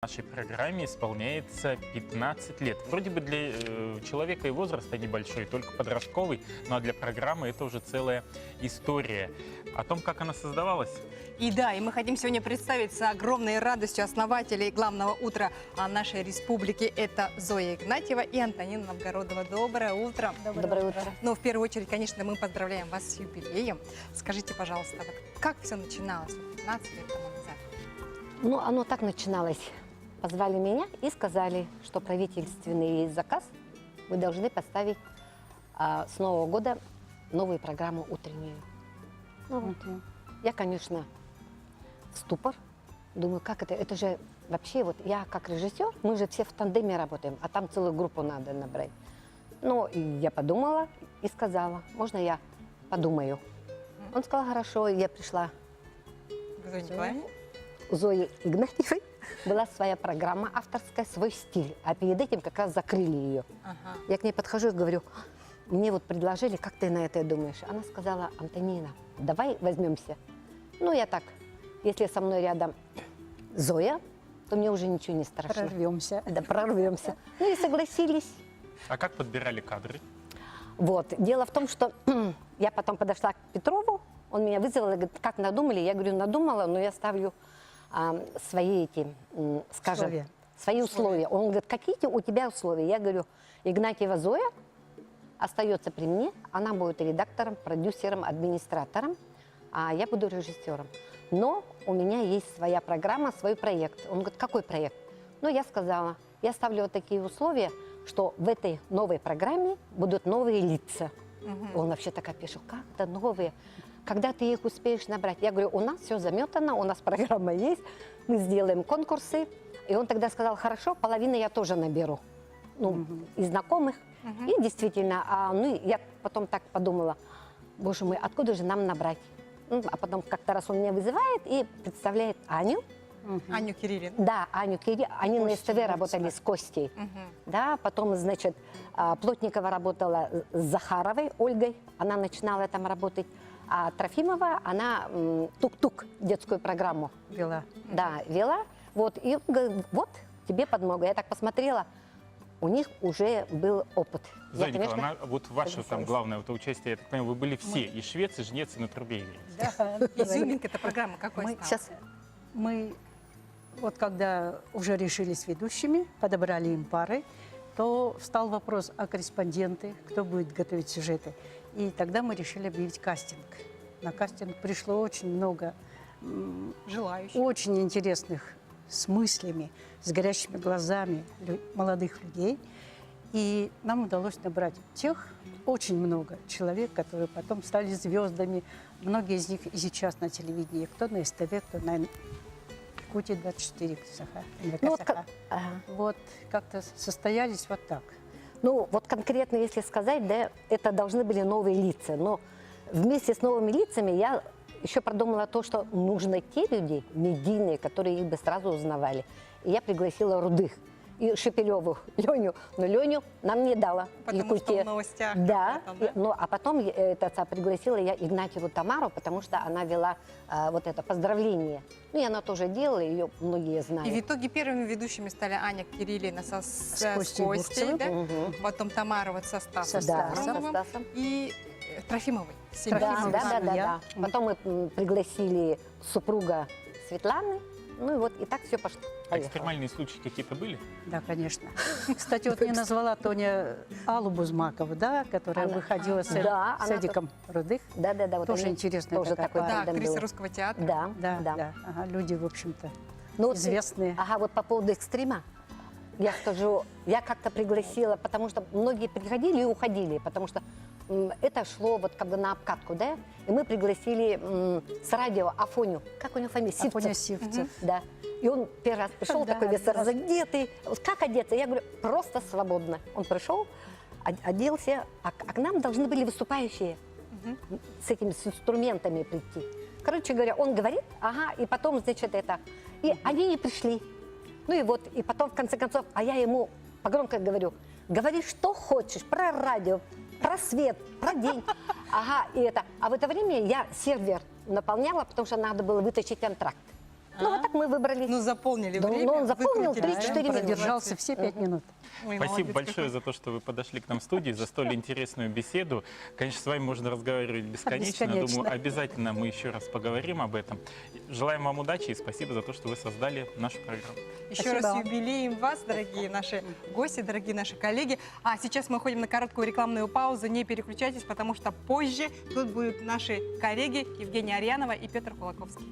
Нашей программе исполняется 15 лет. Вроде бы для человека и возраста небольшой, только подростковый, но для программы это уже целая история. О том, как она создавалась. И да, и мы хотим сегодня представить с огромной радостью основателей главного утра нашей республики. Это Зоя Игнатьева и Антонина Новгородова. Доброе утро. Доброе утро. Ну, в первую очередь, конечно, мы поздравляем вас с юбилеем. Скажите, пожалуйста, вот как все начиналось 15 лет тому назад? Ну, оно так начиналось. Позвали меня и сказали, что правительственный есть заказ. Вы должны поставить с Нового года новую программу утреннюю. Ну, вот. Я, конечно, в ступор. Думаю, как это? Это же вообще, вот я как режиссер, мы же все в тандеме работаем, а там целую группу надо набрать. Ну, и я подумала и сказала, можно я подумаю? Он сказал, хорошо, и я пришла Зоя Николаевна? у Зои Игнатьевой. Была своя программа авторская, свой стиль. А перед этим как раз закрыли ее. Ага. Я к ней подхожу и говорю, мне вот предложили, как ты на это думаешь? Она сказала, Антонина, давай возьмемся. Ну, я так, если со мной рядом Зоя, то мне уже ничего не страшно. Прорвемся. Да, прорвемся. Ну и согласились. А как подбирали кадры? Вот. Дело в том, что я потом подошла к Петрову, он меня вызвал и говорит, как надумали? Я говорю, надумала, но я ставлю свои эти, скажем, Условия. свои условия. Он говорит, какие у тебя условия? Я говорю, Игнатьева Зоя остается при мне, она будет редактором, продюсером, администратором, а я буду режиссером. Но у меня есть своя программа, свой проект. Он говорит, какой проект? Ну, я сказала, я ставлю вот такие условия, что в этой новой программе будут новые лица. Он вообще так опешил, как-то новые. Когда ты их успеешь набрать? Я говорю, у нас все заметано, у нас программа есть, мы сделаем конкурсы. И он тогда сказал, хорошо, половину я тоже наберу. Ну, из знакомых. И действительно, ну, я потом так подумала, боже мой, откуда же нам набрать? Ну, а потом как-то раз он меня вызывает и представляет Аню. Аню Кириллин. Да, Аню Кириллин. Они на СТВ работали с Костей. Да, потом, значит, Плотникова работала с Захаровой Ольгой. Она начинала там работать. А Трофимова, она тук-тук, детскую программу. Вела. Да, вела. Вот, и говорит, вот, тебе подмога. Я так посмотрела, у них уже был опыт. Зоя Я, конечно, Николаевна, вот ваше там согласилась. главное вот участие, я так понимаю, вы были все, и швец, и жнец, и на трубе играете. Да. Изюминка эта программа какой Мы стала? сейчас Мы, вот когда уже решили с ведущими, подобрали им пары, то встал вопрос о корреспонденты, кто будет готовить сюжеты. И тогда мы решили объявить кастинг. На кастинг пришло очень много Желающих. очень интересных с мыслями, с горящими глазами молодых людей. И нам удалось набрать тех, очень много человек, которые потом стали звездами. Многие из них и сейчас на телевидении. Кто на СТВ, кто на Якутии 24, Ну, вот, Вот как-то состоялись вот так. ну, вот конкретно, если сказать, да, это должны были новые лица. Но вместе с новыми лицами я еще продумала то, что нужно те люди медийные, которые их бы сразу узнавали. И я пригласила Рудых и Шепелеву, Леню. Но Леню нам не дала. Потому что в новостях. Да, об этом, да? ну, а потом пригласила я Игнатьеву Тамару, потому что она вела вот это поздравление. Ну, и она тоже делала, ее многие знают. И в итоге первыми ведущими стали Аня Кириллина с Костей Костей, да? Мгм. Потом Тамара вот со Стасом, Да, со Сафроновым Стасом. и Трофимовой. Да, Трофимовой. да, да, да, Я. да. Потом мы пригласили супруга Светланы, ну и вот и так все пошло. А Поехало. экстремальные случаи какие-то были? Да, конечно. Кстати, вот не назвала Тоня Аллу Бузмакову, да, которая Она- выходила да, с она Эдиком Рудых. Да, да, да. Вот Тоже они- интересная тоже такая такой пара. Да, тандем актриса был. русского театра. Да, Да, да. да. Ага, люди, в общем-то, Ну, вот, известные. Ага, вот по поводу экстрима, я скажу, я как-то пригласила, потому что многие приходили и уходили, потому что это шло вот как бы на обкатку, да, и мы пригласили с радио Афоню, как у него фамилия? Афоня Сивцев. Сивцев. Да. И он первый раз пришел, Да, такой весь да. разодетый. Вот как одеться? Я говорю, просто свободно. Он пришел, оделся, а к нам должны были выступающие с этими с инструментами прийти. Короче говоря, он говорит, ага, и потом, значит, это. И они не пришли. Ну и вот, и потом, в конце концов, а я ему погромко говорю, говори, что хочешь, про радио, про свет, про день. Ага, и это. А в это время я сервер наполняла, потому что надо было вытащить антракт. Ну, вот так мы выбрали. Ну, заполнили Да, время. ну, он заполнил выкрутили 3-4 время. минуты. Продержался все 5 минут. Ой, Спасибо молодец большое какой. за то, что вы подошли к нам в студии, за столь интересную беседу. Конечно, с вами можно разговаривать бесконечно. Бесконечно. Думаю, обязательно мы еще раз поговорим об этом. Желаем вам удачи и спасибо за то, что вы создали нашу программу. Еще Спасибо раз вам. юбилеем вас, дорогие наши гости, дорогие наши коллеги. А сейчас мы уходим на короткую рекламную паузу. Не переключайтесь, потому что позже тут будут наши коллеги Евгения Арьянова и Петр Кулаковский.